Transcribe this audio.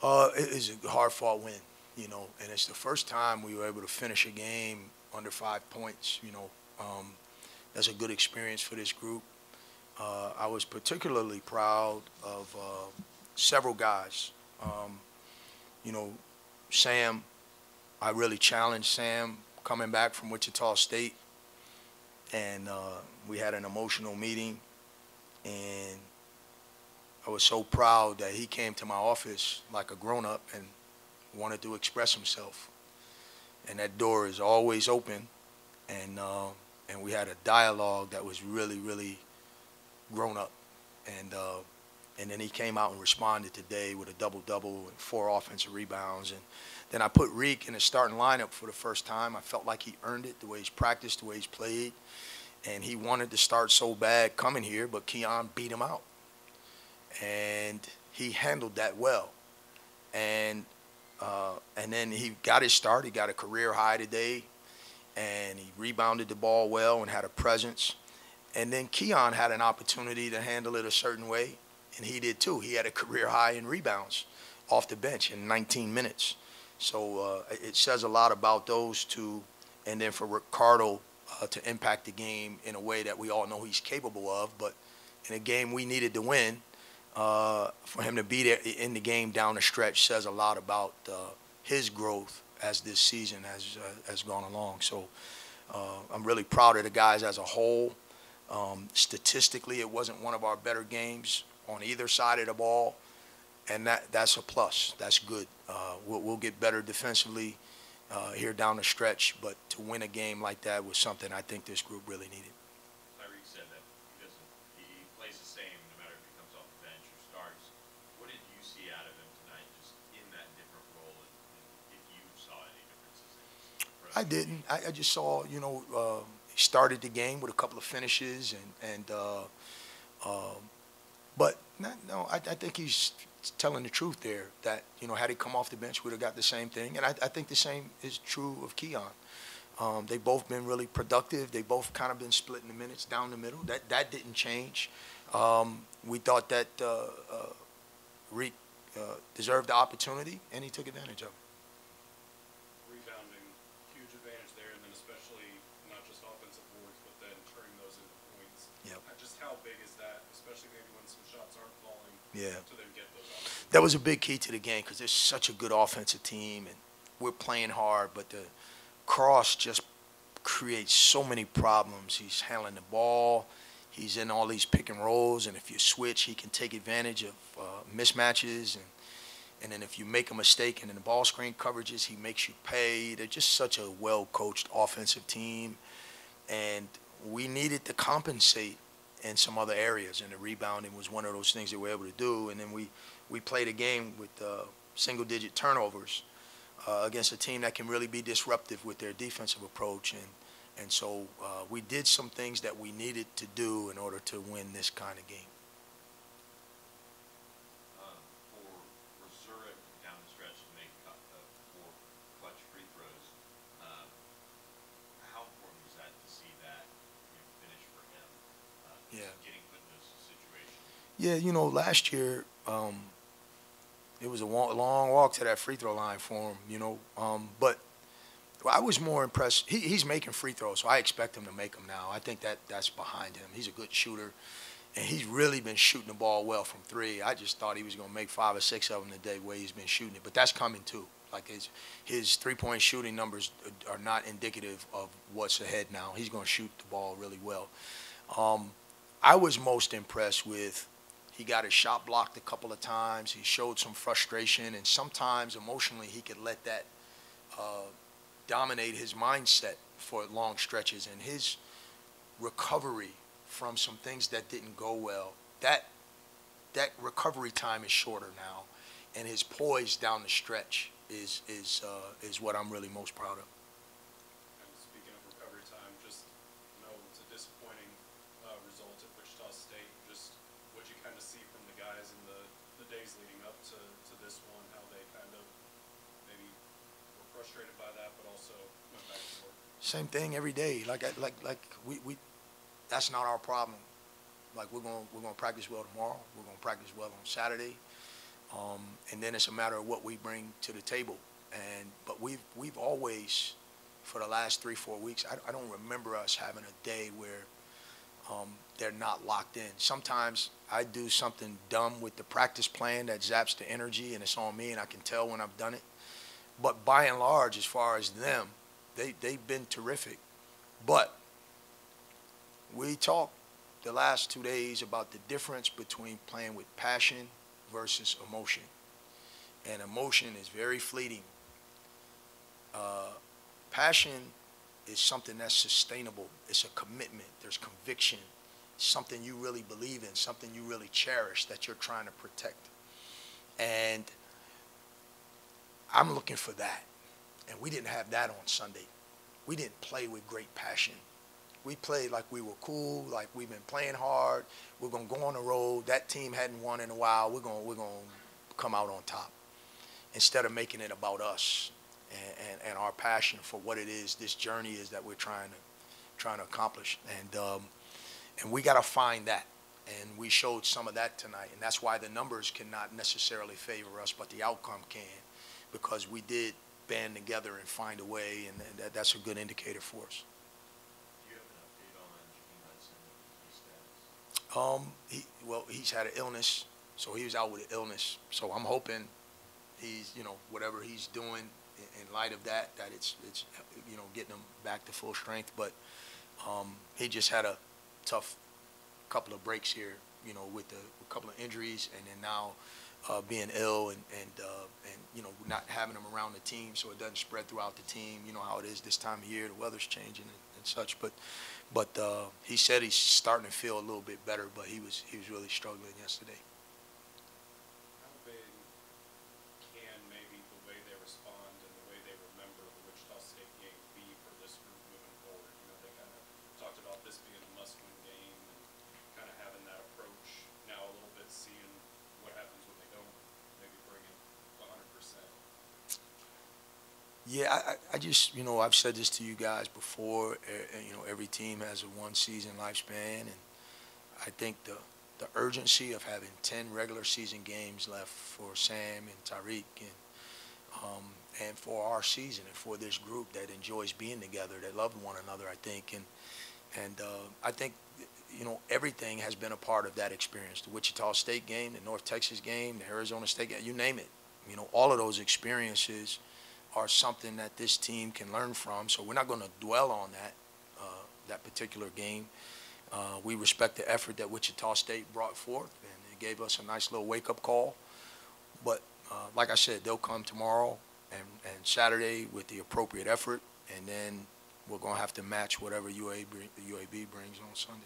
It is a hard-fought win, and it's the first time we were able to finish a game under 5 points. That's a good experience for this group. I was particularly proud of several guys. Um, you know, Sam, I really challenged Sam coming back from Wichita State, and we had an emotional meeting, and I was so proud that he came to my office like a grown-up and wanted to express himself. And that door is always open, and we had a dialogue that was really, really grown up. And then he came out and responded today with a double-double and 4 offensive rebounds. And then I put Reek in the starting lineup for the first time. I felt like he earned it, the way he's practiced, the way he's played. And he wanted to start so bad coming here, but Keon beat him out. And he handled that well. And then he got his start. He got a career high today, and he rebounded the ball well and had a presence. And then Keon had an opportunity to handle it a certain way, and he did too. He had a career high in rebounds off the bench in 19 minutes. So it says a lot about those two. And then for Ricardo to impact the game in a way that we all know he's capable of, but in a game we needed to win, for him to be there in the game down the stretch says a lot about his growth as this season has gone along. So I'm really proud of the guys as a whole. Statistically, it wasn't one of our better games on either side of the ball, and that's a plus. That's good. We'll get better defensively here down the stretch, but to win a game like that was something I think this group really needed. Tyreek said that he plays the same no matter if he comes off the bench or starts. What did you see out of him tonight, just in that different role, and if you saw any differences? I didn't. I just saw, he started the game with a couple of finishes, but no, I think he's telling the truth there. That had he come off the bench, we'd have got the same thing, and I think the same is true of Keon. They both been really productive. They both kind of been splitting the minutes down the middle. That didn't change. We thought that Reek deserved the opportunity, and he took advantage of it. Rebounding, huge advantage there, and then especially not just offensive boards, but then turning those into points. Yep. Just how big is that, especially maybe when some shots aren't falling, Yeah. to then get those out? That was a big key to the game because there's such a good offensive team, and we're playing hard, but the Cross just creates so many problems. He's handling the ball. He's in all these pick and rolls, and if you switch, he can take advantage of mismatches. And then if you make a mistake and in the ball screen coverages, he makes you pay. They're just such a well-coached offensive team, and we needed to compensate in some other areas, and the rebounding was one of those things that we were able to do. And then we played a game with single-digit turnovers against a team that can really be disruptive with their defensive approach. And so we did some things that we needed to do in order to win this kind of game. For Zurich down the stretch to make 4 clutch free throws, how important was that to see that finish for him? Getting put in those situations. Yeah, last year it was a long walk to that free throw line for him, but I was more impressed. He's making free throws, so I expect him to make them now. I think that's behind him. He's a good shooter, and he's really been shooting the ball well from 3. I just thought he was going to make 5 or 6 of them today, the way he's been shooting it. But that's coming too. Like his three-point shooting numbers are not indicative of what's ahead now. He's going to shoot the ball really well. I was most impressed with he got his shot blocked a couple of times. He showed some frustration, and sometimes emotionally he could let that dominate his mindset for long stretches. And his recovery from some things that didn't go well, that recovery time is shorter now, and his poise down the stretch is what I'm really most proud of. And speaking of recovery time, just it's a disappointing result at Wichita State. Just what you kind of see from the guys in the days leading up to this one, how they kind of maybe were frustrated by that, but also went back to work. Same thing every day. Like we that's not our problem. Like we're gonna practice well tomorrow. We're gonna practice well on Saturday. And then it's a matter of what we bring to the table. But we've always, for the last 3-4 weeks, I don't remember us having a day where they're not locked in. Sometimes I do something dumb with the practice plan that zaps the energy, and it's on me, and I can tell when I've done it. But by and large, as far as them, they've been terrific. But we talked the last 2 days about the difference between playing with passion versus emotion. And emotion is very fleeting. Passion is something that's sustainable. It's a commitment. There's conviction. Something you really believe in, something you really cherish that you're trying to protect. And I'm looking for that. And we didn't have that on Sunday. We didn't play with great passion. We played like we were cool, like we've been playing hard. We're going to go on the road. That team hadn't won in a while. We're going to come out on top instead of making it about us and our passion for what it is, this journey is that we're trying to accomplish. And we got to find that. And we showed some of that tonight. And that's why the numbers cannot necessarily favor us, but the outcome can, because we did band together and find a way, and that's a good indicator for us. Do you have an update on Jaheim Hudson's status? He's had an illness, so he was out with an illness. So I'm hoping he's, whatever he's doing in light of that it's getting him back to full strength. But he just had a tough couple of breaks here, with a couple of injuries, and then now being ill and not having him around the team so it doesn't spread throughout the team. You know how it is this time of year, the weather's changing and such. But he said he's starting to feel a little bit better, but he was really struggling yesterday. How big can maybe the way they respond and the way they remember the Wichita State game be for this group moving forward? They kind of talked about this being a must-win game and kind of having that approach now a little bit, seeing what happens when they don't maybe bring it 100%. Yeah, I just, I've said this to you guys before. Every team has a one-season lifespan, and I think the urgency of having 10 regular season games left for Sam and Tyreek and for our season and for this group that enjoys being together, that love one another, I think. And I think, everything has been a part of that experience. The Wichita State game, the North Texas game, the Arizona State game, you name it. All of those experiences are something that this team can learn from. So we're not going to dwell on that particular game. We respect the effort that Wichita State brought forth, and it gave us a nice little wake-up call. But like I said, they'll come tomorrow and Saturday with the appropriate effort, and then we're going to have to match whatever UAB brings on Sunday.